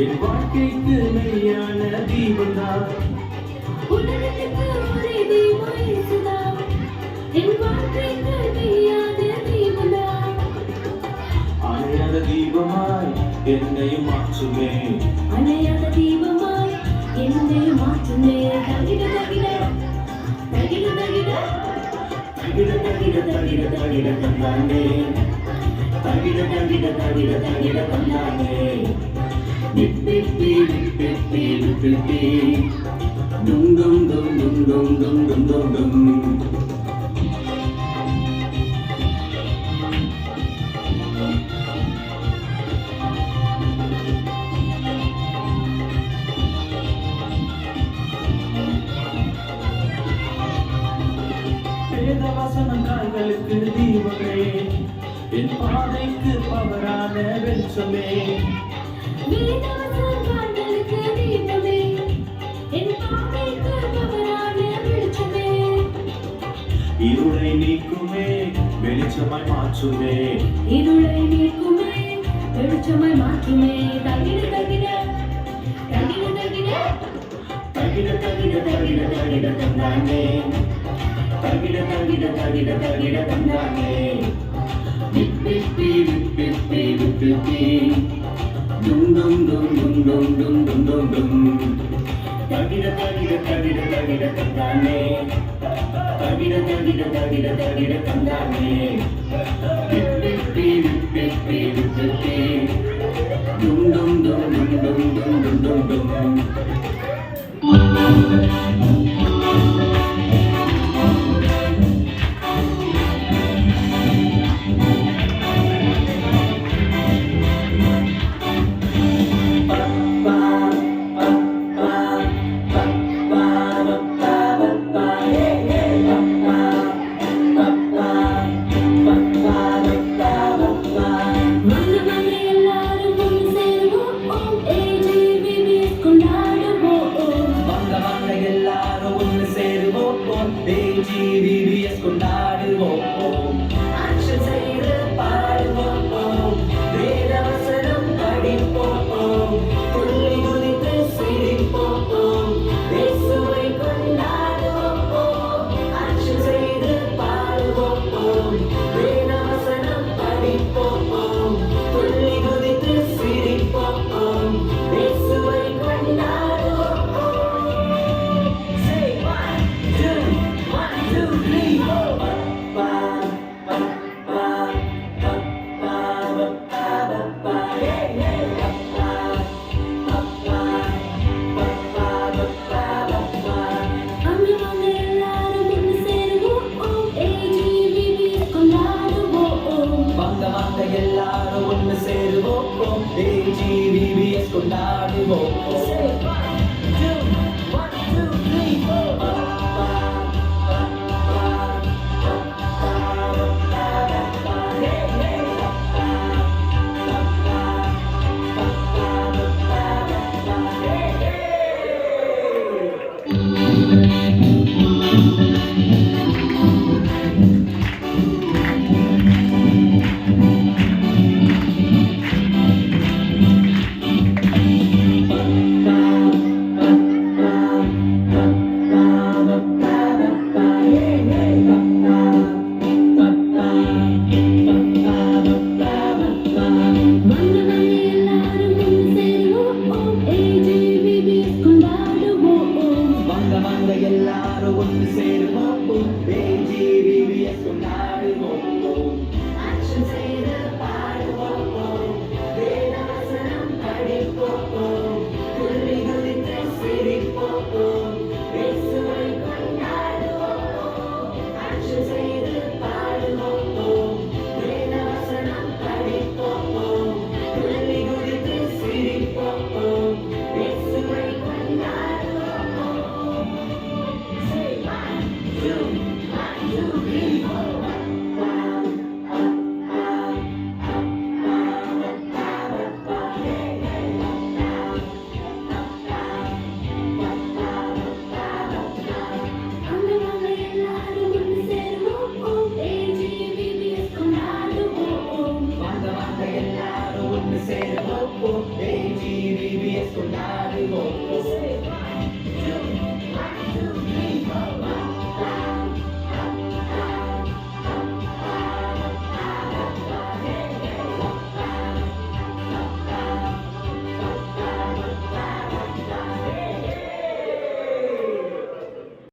என் வாழ்க்கைக்கு மெய்யான தீபம்தான் உலகத்துக்கு ஒரே தீபம் இயேசுதான் என் வாழ்க்கைக்கு மெய்யான தீபம்தான் அணையாத தீபமாய் என்னையும் மாற்றுமே அணையாத தீபமாய் என்னையும் மாற்றுமே தகிட தகிட தகிட தகிட தகிட தகிட தகிட தகிட தந்தானே தகிட தகிட தகிட தகிட தந்தானே Bippy, bippy, bippy, dum dum dum dum dum dum dum dum dum. வேதவசனம் கால்களுக்கு தீபமே என் பாதைக்கு பவரான வெளிச்சமே இருளை நீக்குமே வெளிச்சமாய் மாற்றுமே இருளை நீக்குமே வெளிச்சமாய் மாற்றுமே தகிட தகிட தகிட தகிட தகிட தகிட தகிட தகிட தந்தானே தகிட தகிட தகிட தகிட தந்தானே பிப்பி பிப்பி பிப்பி பிப்பி dum dum dum dum dum dum dum dum dum tagida tagida tagida tagida tandane tagida tagida tagida tagida tandane pip pip pip pip pip pip dum dum dum dum dum dum dum dum dum